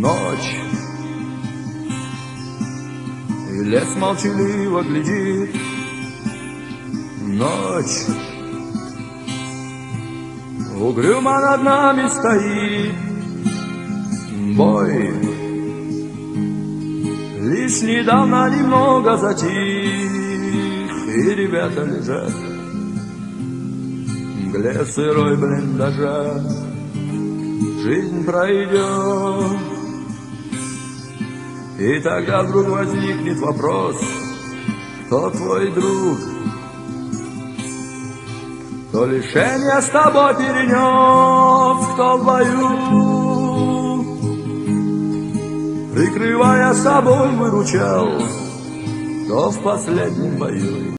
ночь, и лес молчаливо глядит. Ночь угрюмо над нами стоит. Бой лишь недавно немного затих, и ребята лежат в мгле сырой блиндажа. Жизнь пройдет, и тогда вдруг возникнет вопрос: кто твой друг? Кто лишение с тобой перенес, кто в бою, прикрывая собой, выручал, кто в последнем бою.